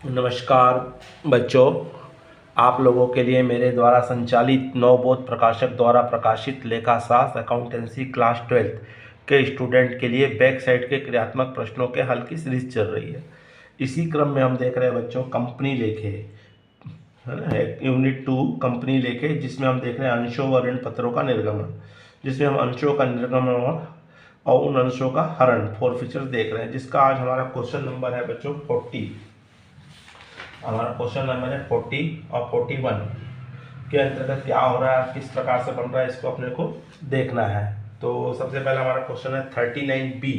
नमस्कार बच्चों, आप लोगों के लिए मेरे द्वारा संचालित नवबोध प्रकाशक द्वारा प्रकाशित लेखाशास्त्र अकाउंटेंसी क्लास 12th के स्टूडेंट के लिए बैक साइड के क्रियात्मक प्रश्नों के हल की सीरीज चल रही है। इसी क्रम में हम देख रहे हैं बच्चों कंपनी लेखे, है ना, यूनिट 2 कंपनी लेखे, जिसमें हम देख रहे हैं अंशों व ऋण पत्रों का निर्गमन, जिसमें हम अंशों का निर्गमन और उन अंशों का हरण फोर फीचर्स देख रहे हैं, जिसका आज हमारा क्वेश्चन नंबर है बच्चों 40। हमारा क्वेश्चन नंबर है 40 और 41 के अंतर्गत क्या हो रहा है, किस प्रकार से बन रहा है, इसको अपने को देखना है। तो सबसे पहला हमारा क्वेश्चन है 39B।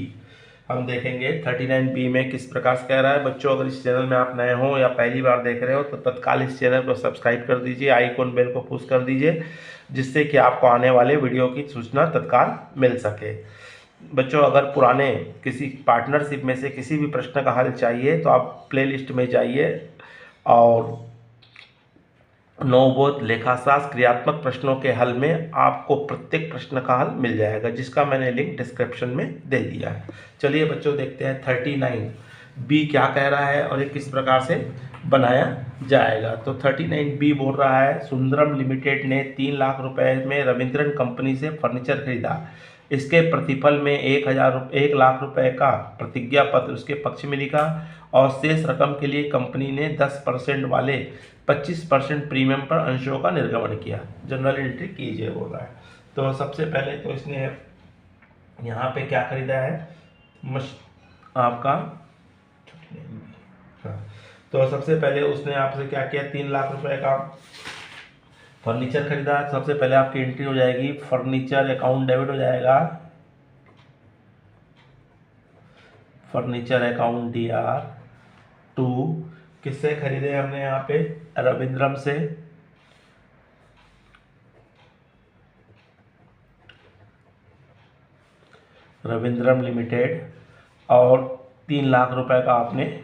हम देखेंगे 39B में किस प्रकार से कह रहा है। बच्चों, अगर इस चैनल में आप नए हो या पहली बार देख रहे हो तो तत्काल इस चैनल को सब्सक्राइब कर दीजिए, आइकॉन बेल को पुश कर दीजिए, जिससे कि आपको आने वाले वीडियो की सूचना तत्काल मिल सके। बच्चों, अगर पुराने किसी पार्टनरशिप में से किसी भी प्रश्न का हल चाहिए तो आप प्लेलिस्ट में जाइए और नवबोध लेखाशास्त्र क्रियात्मक प्रश्नों के हल में आपको प्रत्येक प्रश्न का हल मिल जाएगा, जिसका मैंने लिंक डिस्क्रिप्शन में दे दिया है। चलिए बच्चों, देखते हैं 39B क्या कह रहा है और ये किस प्रकार से बनाया जाएगा। तो 39B बोल रहा है, सुंदरम लिमिटेड ने 3 लाख रुपए में रविंद्रन कंपनी से फर्नीचर खरीदा। इसके प्रतिफल में 1 लाख रुपए का प्रतिज्ञा पत्र उसके पक्ष में लिखा और शेष रकम के लिए कंपनी ने 10% वाले 25% प्रीमियम पर अंशों का निर्गमन किया। जनरल एंट्री कीजिए बोल रहा है। तो सबसे पहले तो इसने यहाँ पे क्या खरीदा है, आपका, हाँ, तो सबसे पहले उसने आपसे क्या किया, 3 लाख रुपए का फर्नीचर खरीदा। सबसे पहले आपकी एंट्री हो जाएगी, फर्नीचर अकाउंट डेबिट हो जाएगा, फर्नीचर अकाउंट DR2। किससे खरीदे हमने यहाँ पे, रविंद्रम से। रविंद्रम लिमिटेड, और 3 लाख रुपए का आपने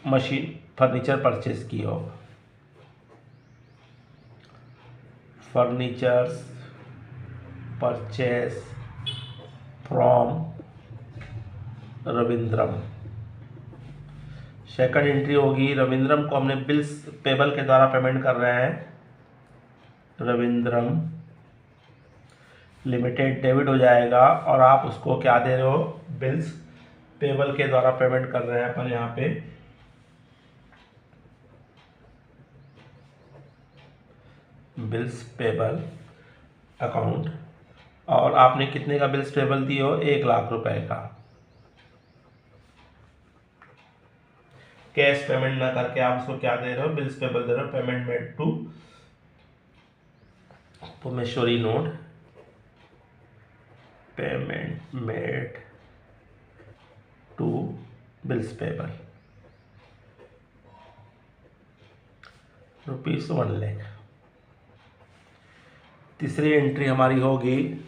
मशीन फर्नीचर परचेज की हो। Furnitures purchase from Ravindram. Second entry होगी, रविंद्रम को हमने बिल्स पेबल के द्वारा पेमेंट कर रहे हैं। रविंद्रम लिमिटेड डेबिट हो जाएगा और आप उसको क्या दे रहे हो, बिल्स पेबल के द्वारा पेमेंट कर रहे हैं अपन यहाँ पे। बिल्स पेबल अकाउंट, और आपने कितने का बिल्स पेबल दी हो, 1 लाख रुपए का। कैश पेमेंट ना करके आप उसको क्या दे रहे हो, बिल्स पेबल दे रहे हो। Payment made to promissory note, payment made to bills payable, ₹1 lakh. तीसरी एंट्री हमारी होगी,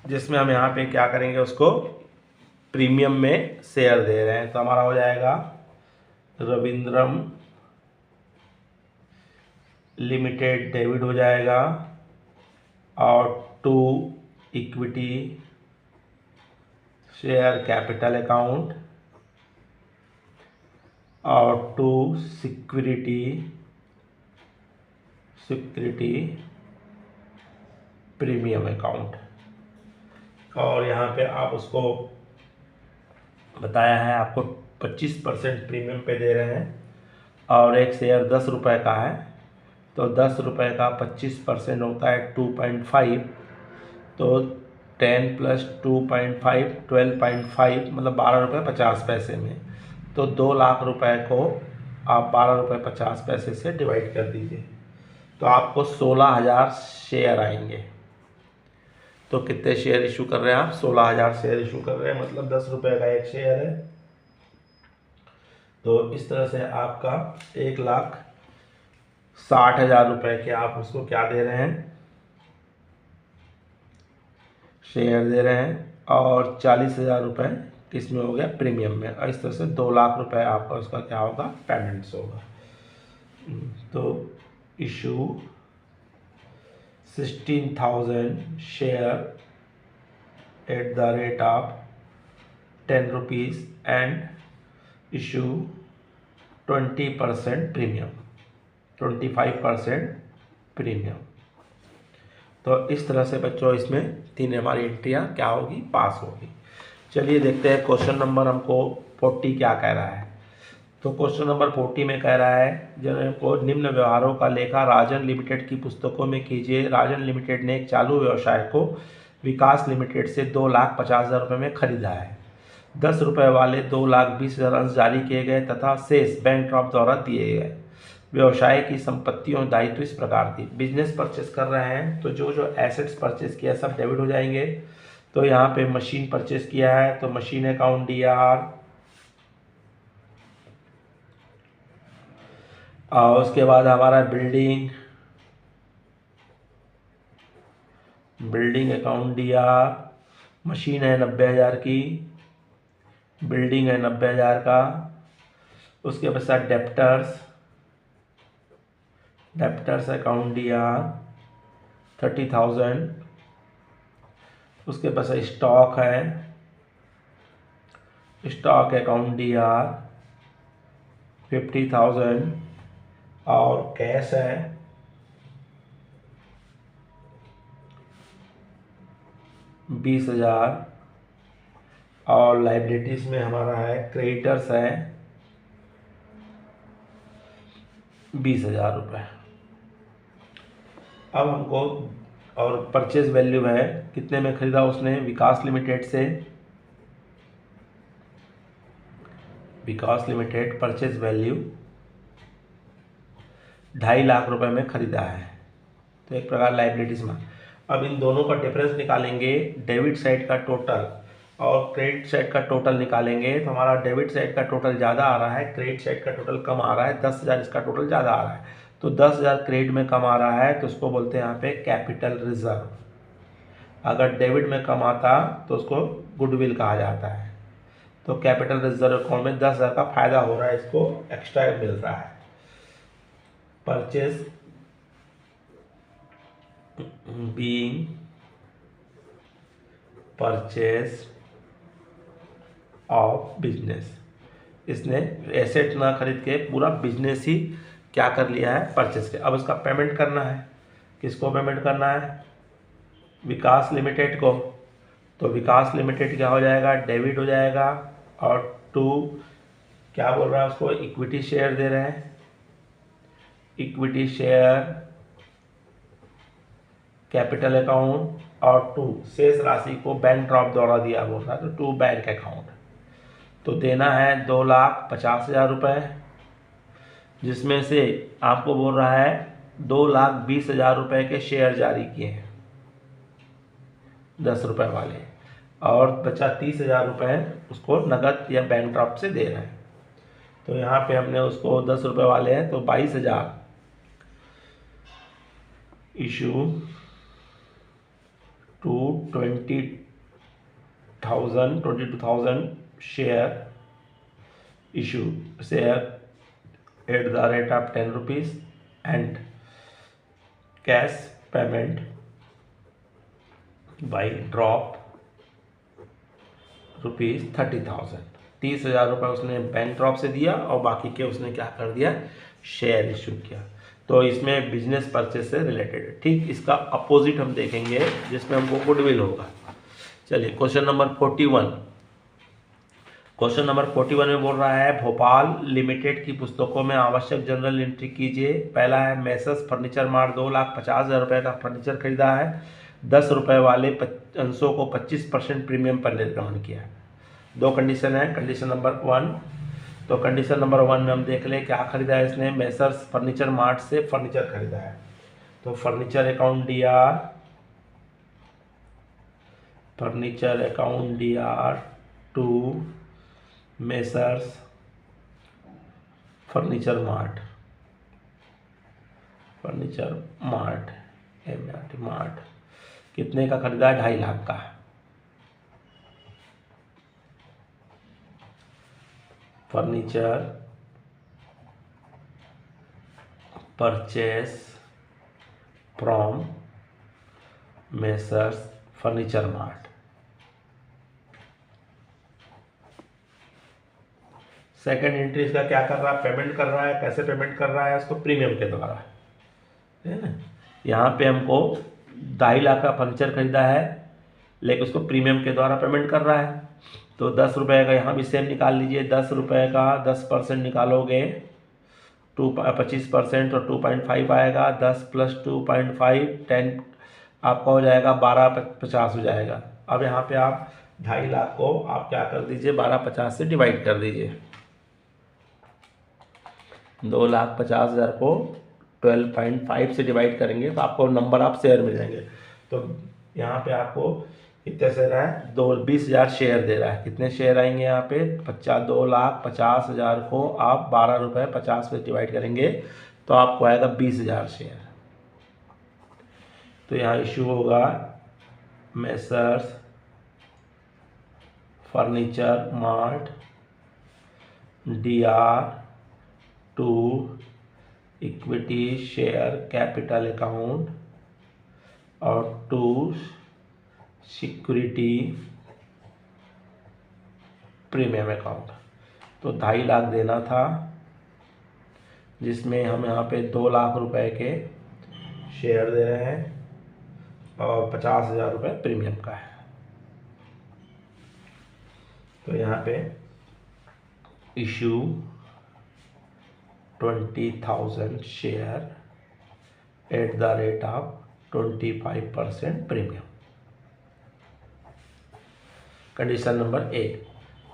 जिसमें हम यहाँ पे क्या करेंगे, उसको प्रीमियम में शेयर दे रहे हैं। तो हमारा हो जाएगा, रविंद्रम लिमिटेड डेबिट हो जाएगा और to equity share capital account और टू सिक्योरिटी प्रीमियम अकाउंट। और यहाँ पे आप उसको बताया है, आपको 25% प्रीमियम पे दे रहे हैं और एक शेयर 10 रुपये का है। तो 10 रुपये का 25% होता है 2.5, तो 10 + 2.5 12.5, मतलब 12 रुपये 50 पैसे में। तो 2 लाख रुपए को आप 12 रुपये 50 पैसे से डिवाइड कर दीजिए, तो आपको 16,000 शेयर आएंगे। तो कितने शेयर इशू कर रहे हैं आप, 16,000 शेयर इशू कर रहे हैं, मतलब 10 रुपये का एक शेयर है। तो इस तरह से आपका 1,60,000 रुपये के आप उसको क्या दे रहे हैं, शेयर दे रहे हैं, और 40,000 रुपये किस में हो गया, प्रीमियम में। और इस तरह से 2 लाख रुपए आपका उसका क्या होगा, पेमेंट्स होगा। तो issue 16,000 share at the rate of 10 rupees and issue 20% premium, 25% premium. तो इस तरह से बच्चों इसमें 3 हमारी एंट्रियाँ क्या होगी, पास होगी। चलिए देखते हैं क्वेश्चन नंबर हमको 40 क्या कह रहा है। तो क्वेश्चन नंबर 40 में कह रहा है जन को निम्न व्यवहारों का लेखा राजन लिमिटेड की पुस्तकों में कीजिए। राजन लिमिटेड ने एक चालू व्यवसाय को विकास लिमिटेड से 2,50,000 रुपये में खरीदा है। 10 रुपये वाले 2,20,000 अंश जारी किए गए तथा शेष बैंक ड्राफ्ट द्वारा दिए गए। व्यवसाय की संपत्तियों दायित्व इस प्रकार थी। बिजनेस परचेस कर रहे हैं तो जो जो एसेट्स परचेस किया सब डेबिट हो जाएंगे। तो यहाँ पे मशीन परचेस किया है तो मशीन अकाउंट DR, और उसके बाद हमारा बिल्डिंग अकाउंट DR, मशीन है 90,000 की, बिल्डिंग है 90,000 का। उसके पश्चात डेप्टर्स अकाउंट DR 30,000। उसके पश्चात स्टॉक है, स्टॉक अकाउंट DR 50,000 और कैश है 20,000 और लाइबिलिटीज में हमारा है क्रेडिटर्स है 20,000 रुपये। अब हमको और परचेज वैल्यू है कितने में खरीदा उसने, विकास लिमिटेड से। विकास लिमिटेड परचेज वैल्यू 2.5 लाख रुपए में खरीदा है। तो एक प्रकार लाइबिलिटीज में। अब इन दोनों का डिफरेंस निकालेंगे, डेबिट साइड का टोटल और क्रेडिट साइड का टोटल निकालेंगे। तो हमारा डेबिट साइड का टोटल ज़्यादा आ रहा है, क्रेडिट साइड का टोटल कम आ रहा है। 10,000 इसका टोटल ज़्यादा आ रहा है, तो 10,000 क्रेडिट में कम आ रहा है तो उसको बोलते हैं यहाँ पे कैपिटल रिजर्व। अगर डेबिट में कम आता तो उसको गुडविल कहा जाता है। तो कैपिटल रिजर्व अकाउंट में 10,000 का फायदा हो रहा है, इसको एक्स्ट्रा मिल रहा है। Purchase being purchase of business, इसने एसेट ना खरीद के पूरा बिजनेस ही क्या कर लिया है, परचेज के। अब इसका पेमेंट करना है, किसको पेमेंट करना है, विकास लिमिटेड को। तो विकास लिमिटेड क्या हो जाएगा, डेबिट हो जाएगा। और टू क्या बोल रहा है उसको, इक्विटी शेयर दे रहे हैं, इक्विटी शेयर कैपिटल अकाउंट। और टू शेष राशि को बैंक ड्राफ्ट द्वारा दिया बोल रहा है, तो टू बैंक अकाउंट। तो देना है 2,50,000 रुपये, जिसमें से आपको बोल रहा है 2,20,000 रुपये के शेयर जारी किए हैं 10 रुपये वाले, और बचा 30,000 रुपये उसको नगद या बैंक ड्राफ्ट से दे रहे हैं। तो यहाँ पे हमने उसको 10 रुपये वाले हैं तो 22,000 issue to 22,000 share issue share at the rate of 10 rupees and cash payment by drop rupees 30,000। 30,000 रुपये उसने बैंक ड्रॉप से दिया और बाकी के उसने क्या कर दिया, शेयर इशू किया। तो इसमें बिजनेस परचेज से रिलेटेड है। ठीक इसका अपोजिट हम देखेंगे जिसमें हमको गुडविल होगा। चलिए क्वेश्चन नंबर 41। क्वेश्चन नंबर 41 में बोल रहा है भोपाल लिमिटेड की पुस्तकों में आवश्यक जनरल एंट्री कीजिए। पहला है मेसर्स फर्नीचर मार्ट 2,50,000 रुपये का फर्नीचर खरीदा है। 10 रुपये वाले अंशों को 25% प्रीमियम पर निर्गमन किया है। 2 कंडीशन है। कंडीशन नंबर 1, तो कंडीशन नंबर 1 में हम देख लें क्या खरीदा है इसने, मेसर्स फर्नीचर मार्ट से फर्नीचर खरीदा है। तो furniture account DR, furniture account DR to messrs furniture mart, furniture mart mart कितने का खरीदा है, 2.5 लाख का। Furniture purchase from messrs furniture mart. Second entry इसका क्या कर रहा है, पेमेंट कर रहा है। कैसे पेमेंट कर रहा है, उसको प्रीमियम के द्वारा, है ना। यहाँ पे हमको 2.5 लाख का फर्नीचर खरीदा है, लेकिन उसको प्रीमियम के द्वारा पेमेंट कर रहा है। तो 10 रुपये का यहाँ भी सेम निकाल लीजिए। 10 रुपये का 10% निकालोगे 25% और 2.5 आएगा। 10 + 2.5 10 आपका हो जाएगा 1250 हो जाएगा। अब यहाँ पे आप 2.5 लाख को आप क्या कर दीजिए, 1250 से डिवाइड कर दीजिए। 2,50,000 को 12.5 से डिवाइड करेंगे तो आपको नंबर आप शेयर मिल जाएंगे। तो यहाँ पे आपको कितने शेयर है, 20,000 शेयर दे रहा है। कितने शेयर आएंगे यहाँ पे, 2,50,000 को आप 12.50 से डिवाइड करेंगे तो आपको आएगा 20,000 शेयर। तो यहाँ इशू होगा messrs furniture mart DR to equity share capital account और टू सिक्योरिटी प्रीमियम अकाउंट। तो 2.5 लाख देना था, जिसमें हम यहाँ पे 2 लाख रुपए के शेयर दे रहे हैं और 50,000 रुपये प्रीमियम का है। तो यहाँ पे issue 20,000 share at the rate of 25% premium. Condition number 1।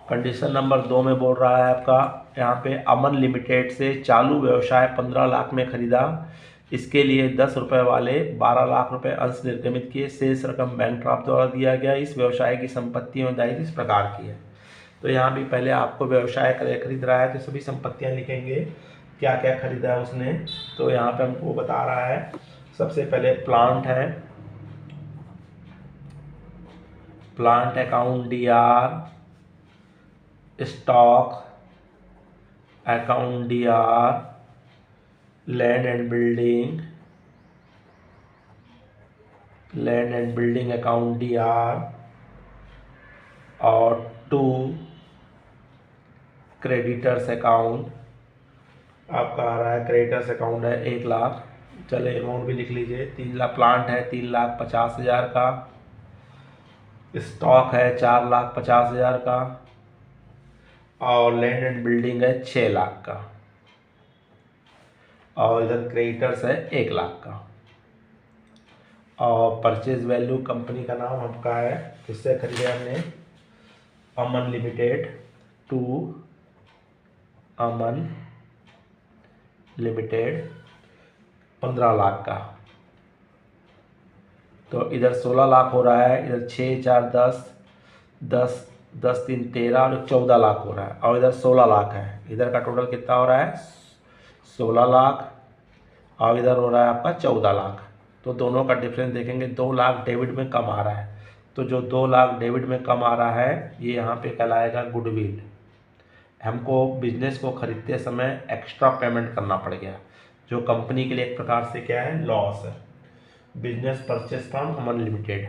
Condition number 2 में बोल रहा है आपका यहाँ पे अमन लिमिटेड से चालू व्यवसाय 15 लाख में खरीदा। इसके लिए 10 रुपये वाले 12 लाख रुपए अंश निर्गमित किए। शेष रकम बैंक ड्राफ्ट द्वारा दिया गया। इस व्यवसाय की संपत्ति और दायित्व इस प्रकार की है। तो यहाँ भी पहले आपको व्यवसाय खरीद रहा है तो सभी संपत्तियाँ लिखेंगे, क्या क्या खरीदा है उसने। तो यहाँ पे हमको बता रहा है, सबसे पहले प्लांट है, plant account DR, stock account DR, land and building account DR और 2 क्रेडिटर्स अकाउंट। आपका आ रहा है क्रेडिटर्स अकाउंट है 1 लाख। चले अमाउंट भी लिख लीजिए। 3 लाख प्लांट है 3,50,000 का। स्टॉक है 4,50,000 का और लैंड एंड बिल्डिंग है 6 लाख का और इधर क्रेडिटर्स है 1 लाख का। और परचेज वैल्यू कंपनी का नाम आपका है, किससे खरीदे हमने, Aman limited to Aman limited 15 lakh का। तो इधर 16 लाख हो रहा है, इधर 6 4 10 10 10 3 13 और 14 लाख हो रहा है और इधर 16 लाख है। इधर का टोटल कितना हो रहा है, 16 लाख और इधर हो रहा है आपका 14 लाख। तो दोनों का डिफरेंस देखेंगे, 2 लाख डेबिट में कम आ रहा है। तो जो 2 लाख डेबिट में कम आ रहा है ये यहाँ पे कहलाएगा गुडविल। हमको बिजनेस को खरीदते समय एक्स्ट्रा पेमेंट करना पड़ गया, जो कंपनी के लिए एक प्रकार से क्या है, लॉस है। Business purchase from Aman limited,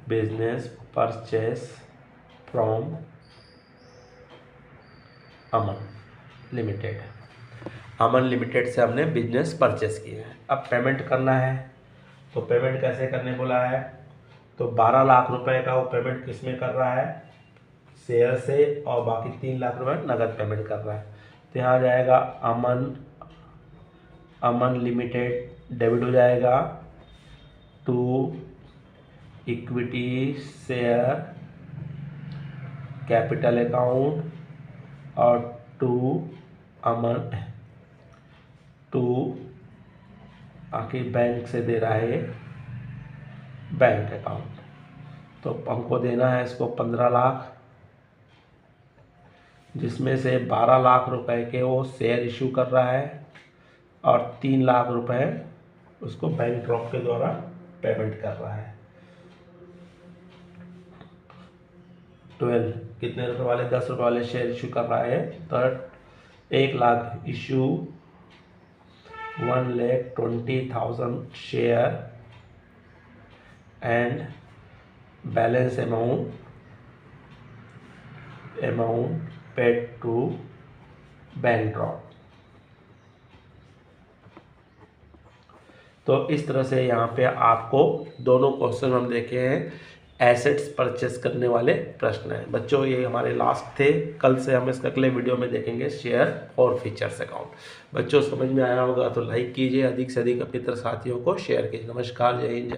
business purchase from Aman limited. Aman limited से हमने बिजनेस परचेस किया है। अब पेमेंट करना है, तो पेमेंट कैसे करने बोला है, तो 12 लाख रुपए का वो पेमेंट किस में कर रहा है, शेयर से, और बाकी 3 लाख रुपए नगद पेमेंट कर रहा है। तो यहाँ जाएगा अमन लिमिटेड डेबिट हो जाएगा to equity share capital account और टू आके बैंक से दे रहा है बैंक अकाउंट। तो हमको देना है इसको 15 लाख, जिसमें से 12 लाख रुपए के वो शेयर इशू कर रहा है और 3 लाख रुपए उसको बैंक ड्रॉप के द्वारा पेमेंट कर रहा है। 12 कितने रुपए वाले, 10 रुपए वाले शेयर इशू कर रहा है। तो 1 lakh issue 1,20,000 share and balance amount paid to bank drop. तो इस तरह से यहाँ पे आपको दोनों क्वेश्चन हम देखे हैं, एसेट्स परचेस करने वाले प्रश्न हैं बच्चों। ये हमारे लास्ट थे, कल से हम इसका अगले वीडियो में देखेंगे शेयर और फीचर्स अकाउंट। बच्चों समझ में आया होगा तो लाइक कीजिए, अधिक से अधिक अपने साथियों को शेयर कीजिए। नमस्कार, जय हिंद।